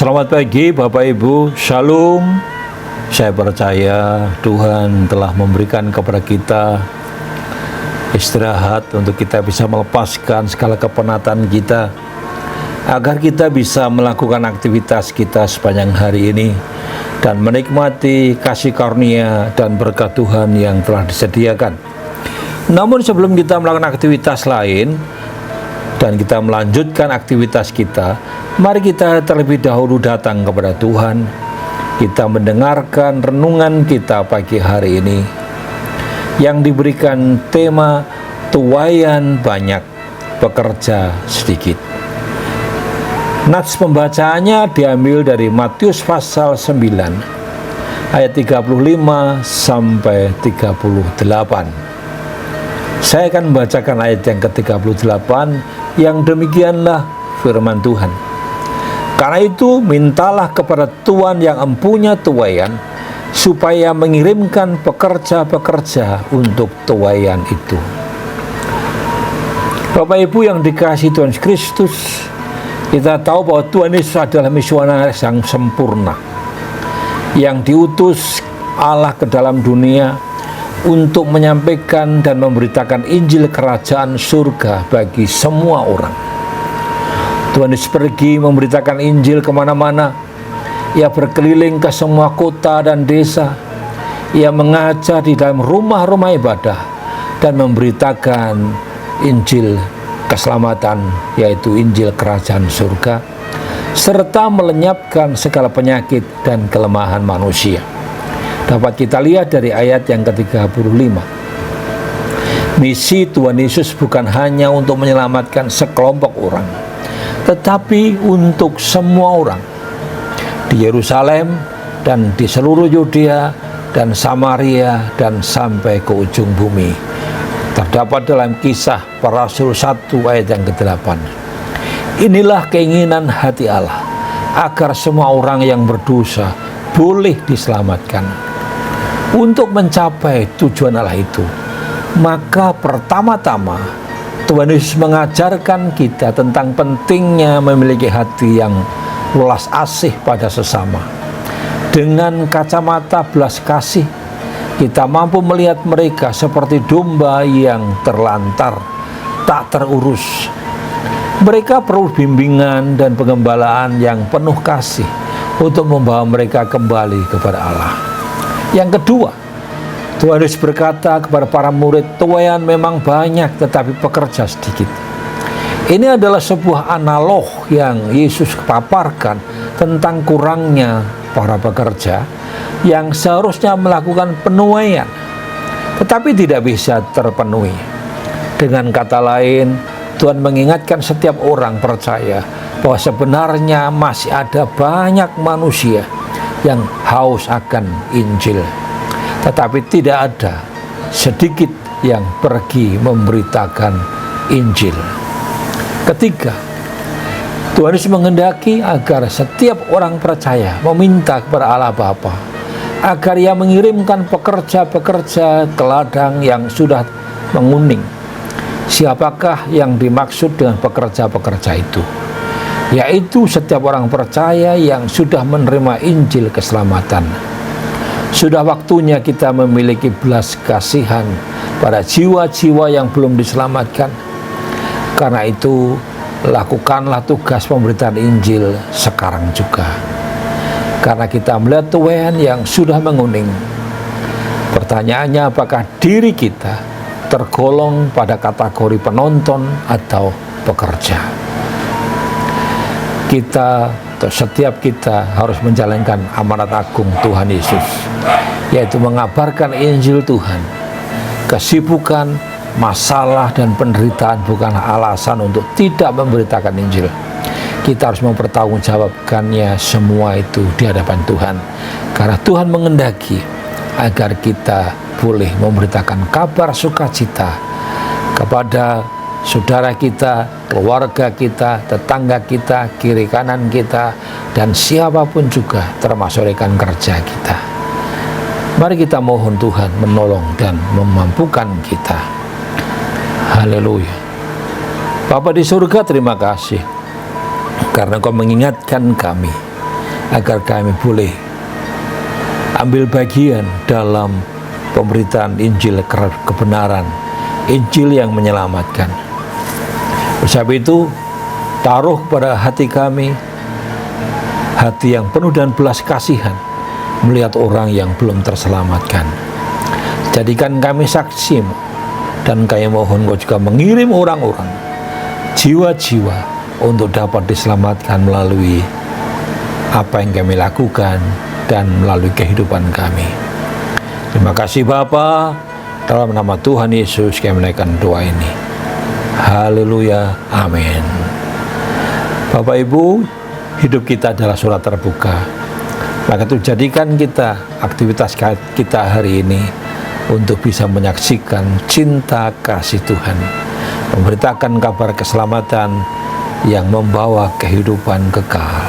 Selamat pagi Bapak Ibu, Shalom. Saya percaya Tuhan telah memberikan kepada kita istirahat untuk kita bisa melepaskan segala kepenatan kita, agar kita bisa melakukan aktivitas kita sepanjang hari ini dan menikmati kasih karunia dan berkat Tuhan yang telah disediakan. Namun sebelum kita melakukan aktivitas lain dan kita melanjutkan aktivitas kita, mari kita terlebih dahulu datang kepada Tuhan. Kita mendengarkan renungan kita pagi hari ini yang diberikan tema tuaian banyak, pekerja sedikit. Nats pembacaannya diambil dari Matius pasal 9 ayat 35 sampai 38. Saya akan membacakan ayat yang ke-38 yang demikianlah firman Tuhan. Karena itu mintalah kepada Tuhan yang empunya tuaian supaya mengirimkan pekerja-pekerja untuk tuaian itu. Bapak Ibu yang dikasihi Tuhan Kristus, kita tahu bahwa Tuhan Yesus adalah misionaris yang sempurna, yang diutus Allah ke dalam dunia untuk menyampaikan dan memberitakan Injil Kerajaan Surga bagi semua orang. Tuhan Yesus pergi memberitakan Injil kemana-mana. Ia berkeliling ke semua kota dan desa. Ia mengajar di dalam rumah-rumah ibadah dan memberitakan Injil keselamatan, yaitu Injil Kerajaan Surga, serta melenyapkan segala penyakit dan kelemahan manusia. Dapat kita lihat dari ayat yang ke-35. Misi Tuhan Yesus bukan hanya untuk menyelamatkan sekelompok orang, tetapi untuk semua orang di Yerusalem dan di seluruh Yudea dan Samaria dan sampai ke ujung bumi. Terdapat dalam Kisah Para Rasul 1 ayat yang ke-8. Inilah keinginan hati Allah, agar semua orang yang berdosa boleh diselamatkan. Untuk mencapai tujuan Allah itu, maka pertama-tama Tuhan Yesus mengajarkan kita tentang pentingnya memiliki hati yang welas asih pada sesama. Dengan kacamata belas kasih, kita mampu melihat mereka seperti domba yang terlantar, tak terurus. Mereka perlu bimbingan dan pengembalaan yang penuh kasih untuk membawa mereka kembali kepada Allah. Yang kedua, Tuhan Yesus berkata kepada para murid, tuaian memang banyak tetapi pekerja sedikit. Ini adalah sebuah analog yang Yesus paparkan tentang kurangnya para pekerja yang seharusnya melakukan penuaian, tetapi tidak bisa terpenuhi. Dengan kata lain, Tuhan mengingatkan setiap orang percaya bahwa sebenarnya masih ada banyak manusia yang haus akan Injil, tetapi tidak ada sedikit yang pergi memberitakan Injil. Ketiga, Tuhan Yesus menghendaki agar setiap orang percaya meminta kepada Allah Bapa agar Ia mengirimkan pekerja-pekerja ke ladang yang sudah menguning. Siapakah yang dimaksud dengan pekerja-pekerja itu? Yaitu setiap orang percaya yang sudah menerima Injil keselamatan. Sudah waktunya kita memiliki belas kasihan pada jiwa-jiwa yang belum diselamatkan. Karena itu, lakukanlah tugas pemberitaan Injil sekarang juga. Karena kita melihat tuaian yang sudah menguning. Pertanyaannya, apakah diri kita tergolong pada kategori penonton atau pekerja? Kita atau setiap kita harus menjalankan amanat agung Tuhan Yesus, yaitu mengabarkan Injil Tuhan. Kesibukan, masalah, dan penderitaan bukanlah alasan untuk tidak memberitakan Injil. Kita harus mempertanggungjawabkannya semua itu di hadapan Tuhan, karena Tuhan menghendaki agar kita boleh memberitakan kabar sukacita kepada saudara kita, keluarga kita, tetangga kita, kiri kanan kita, dan siapapun juga, termasuk rekan kerja kita. Mari kita mohon Tuhan menolong dan memampukan kita. Haleluya. Bapa di surga, terima kasih karena Kau mengingatkan kami agar kami boleh ambil bagian dalam pemberitaan Injil kebenaran, Injil yang menyelamatkan. Sebab itu, taruh pada hati kami hati yang penuh dan belas kasihan melihat orang yang belum terselamatkan. Jadikan kami saksi-Mu, dan kami mohon Kau juga mengirim orang-orang, jiwa-jiwa untuk dapat diselamatkan melalui apa yang kami lakukan dan melalui kehidupan kami. Terima kasih Bapa, dalam nama Tuhan Yesus kami menaikkan doa ini. Haleluya, amin. Bapak Ibu, hidup kita adalah surat terbuka. Maka itu jadikan kita aktivitas kita hari ini untuk bisa menyaksikan cinta kasih Tuhan, memberitakan kabar keselamatan yang membawa kehidupan kekal.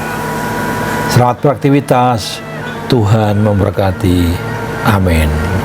Selamat beraktivitas, Tuhan memberkati. Amin.